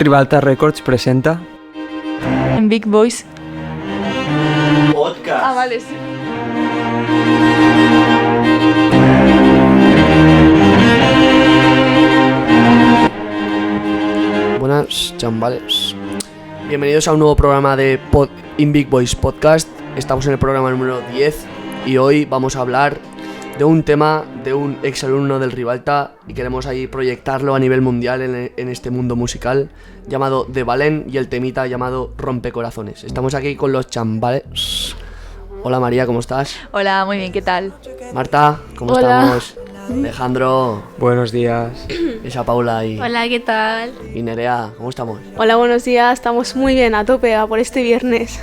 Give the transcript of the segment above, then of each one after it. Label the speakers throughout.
Speaker 1: Rivalta Records presenta
Speaker 2: En Big Boys
Speaker 3: Podcast.
Speaker 2: vale, sí.
Speaker 4: Buenas chambales. Bienvenidos a un nuevo programa de In Big Boys Podcast. Estamos en el programa número 10 y hoy vamos a hablar de un tema de un exalumno del Rivalta y queremos ahí proyectarlo a nivel mundial en este mundo musical llamado The Valen y el temita llamado Rompecorazones. Estamos aquí con los chambales. Hola María, ¿cómo estás?
Speaker 2: Hola, muy bien, ¿qué tal?
Speaker 4: Marta, ¿cómo
Speaker 5: Hola.
Speaker 4: estamos? Alejandro,
Speaker 1: Buenos días.
Speaker 4: esa Paula y
Speaker 5: Hola, ¿qué tal?
Speaker 4: Nerea, ¿cómo estamos?
Speaker 5: Hola, buenos días. Estamos muy bien, a tope a por este viernes.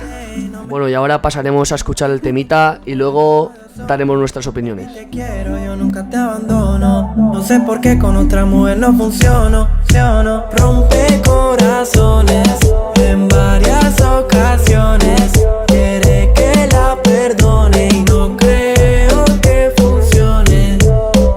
Speaker 4: Bueno, y ahora pasaremos a escuchar el temita y luego daremos nuestras opiniones.
Speaker 3: Te quiero, yo nunca te abandono. No sé por qué con otra mujer no funciono. Rompe corazones en varias ocasiones. Quiere que la perdone y no creo que funcione.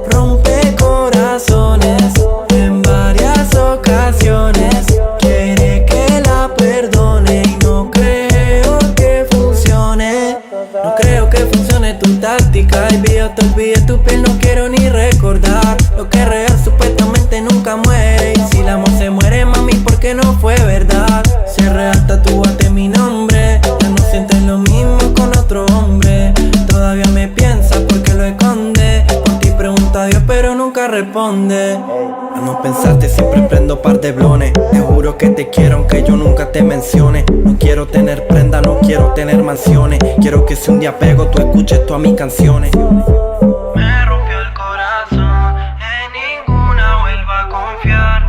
Speaker 3: Rompe corazones en varias ocasiones. Quiere que la perdone y no creo que funcione. No creo que funcione tu táctica. Y yo te olvidé tu piel, no quiero ni recordar. Lo que es real supuestamente nunca muere. Y si el amor se muere, mami, ¿por qué no fue verdad? Si es real, tatúate mi nombre. Ya no sientes lo mismo con otro hombre. Todavía me piensas porque lo esconde. Por ti pregunta a Dios pero nunca responde. A no pensarte siempre prendo par de blones. Te juro que te quiero aunque yo nunca te mencione. No quiero tener prenda, no quiero tener mansiones. Quiero que si un día pego tú escuches todas mis canciones. Me rompió el corazón, en ninguna vuelva a confiar.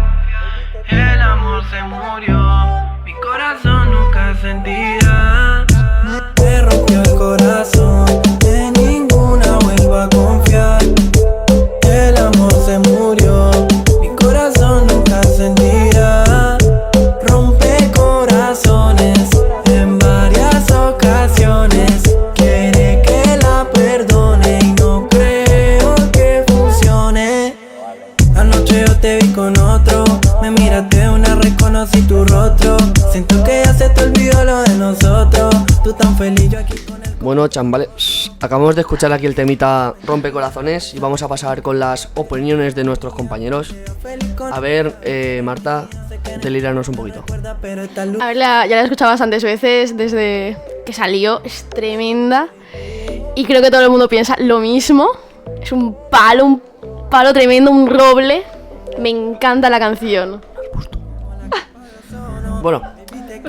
Speaker 3: El amor se murió, mi corazón nunca sentirá. Me rompió el corazón, en ninguna vuelva a confiar. El amor se murió, mi corazón nunca sentirá. Rompe corazones en varias ocasiones. Quiere que la perdone y no creo que funcione. Anoche yo te vi con otro, me miraste una, reconocí tu rostro. Siento que ya se te olvidó lo de nosotros. Tú tan feliz, yo aquí con el...
Speaker 4: Bueno, chambales, acabamos de escuchar aquí el temita Rompecorazones y vamos a pasar con las opiniones de nuestros compañeros. A ver, Marta, delíranos un poquito.
Speaker 5: A ver, ya la he escuchado bastantes veces desde que salió. Es tremenda. Y creo que todo el mundo piensa lo mismo. Es un palo tremendo, un roble. Me encanta la canción.
Speaker 4: Bueno,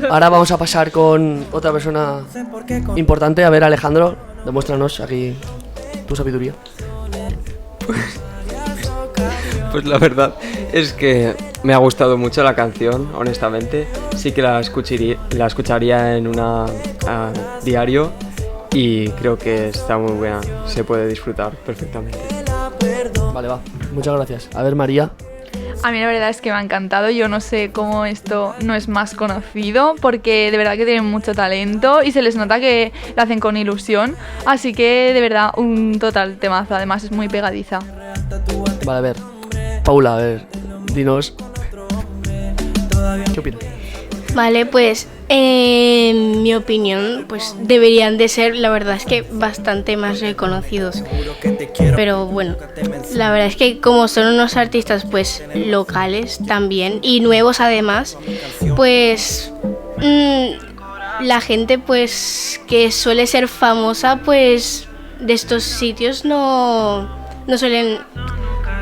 Speaker 4: ahora vamos a pasar con otra persona importante. A ver, Alejandro, demuéstranos aquí tu sabiduría.
Speaker 1: Pues la verdad es que me ha gustado mucho la canción, honestamente. Sí que la escucharía en una diario y creo que está muy buena. Se puede disfrutar perfectamente.
Speaker 4: Vale, va. Muchas gracias. A ver, María.
Speaker 2: A mí la verdad es que me ha encantado. Yo no sé cómo esto no es más conocido, porque de verdad que tienen mucho talento y se les nota que lo hacen con ilusión. Así que de verdad un total temazo. Además es muy pegadiza.
Speaker 4: Vale, a ver. Paula, a ver, dinos. ¿Qué opinas?
Speaker 5: Vale, pues en mi opinión, pues deberían de ser, la verdad es que bastante más reconocidos. Pero bueno, la verdad es que como son unos artistas pues locales también y nuevos además, pues la gente pues que suele ser famosa pues de estos sitios no suelen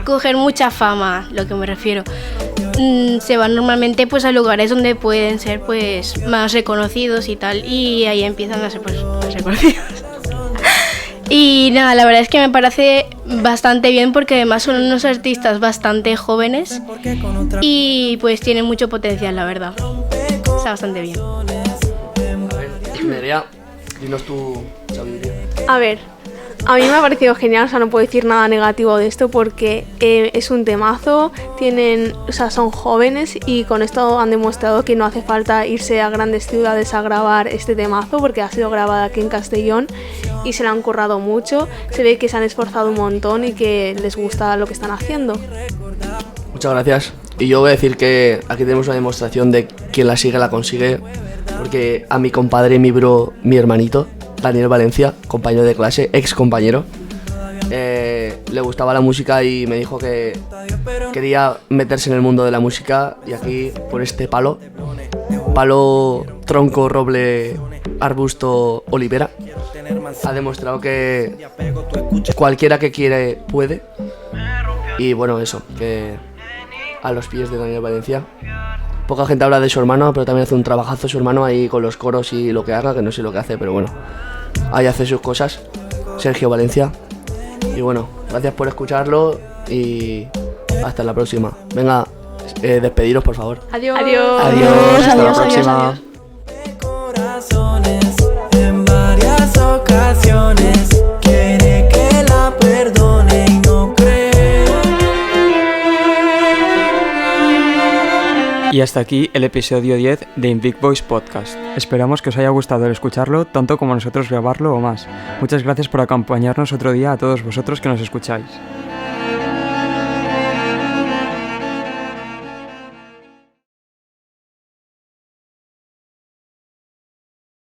Speaker 5: coger mucha fama, lo que me refiero. Se van normalmente pues a lugares donde pueden ser pues más reconocidos y tal, y ahí empiezan a ser pues más reconocidos. Y nada, la verdad es que me parece bastante bien porque además son unos artistas bastante jóvenes y pues tienen mucho potencial, la verdad. Está bastante bien.
Speaker 4: A ver, Nerea, dinos tu sabiduría.
Speaker 6: A ver, a mí me ha parecido genial, o sea, no puedo decir nada negativo de esto porque es un temazo, son jóvenes y con esto han demostrado que no hace falta irse a grandes ciudades a grabar este temazo porque ha sido grabado aquí en Castellón y se lo han currado mucho, se ve que se han esforzado un montón y que les gusta lo que están haciendo.
Speaker 4: Muchas gracias. Y yo voy a decir que aquí tenemos una demostración de quien la sigue la consigue, porque a mi compadre, mi bro, mi hermanito, Daniel Valencia, compañero de clase, ex compañero, le gustaba la música y me dijo que quería meterse en el mundo de la música, y aquí por este palo, tronco, roble, arbusto, olivera, ha demostrado que cualquiera que quiere puede. Y bueno, eso, que a los pies de Daniel Valencia. Poca gente habla de su hermano, pero también hace un trabajazo su hermano ahí con los coros y lo que haga, que no sé lo que hace, pero bueno, ahí hace sus cosas, Sergio Valencia. Y bueno, gracias por escucharlo y hasta la próxima. Venga, despediros por favor.
Speaker 2: Adiós.
Speaker 1: Adiós, hasta la próxima.
Speaker 3: Corazones en varias ocasiones quiere que la perdone y no cree.
Speaker 1: Y hasta aquí el episodio 10 de In Big Boys Podcast. Esperamos que os haya gustado el escucharlo tanto como nosotros grabarlo o más. Muchas gracias por acompañarnos otro día a todos vosotros que nos escucháis.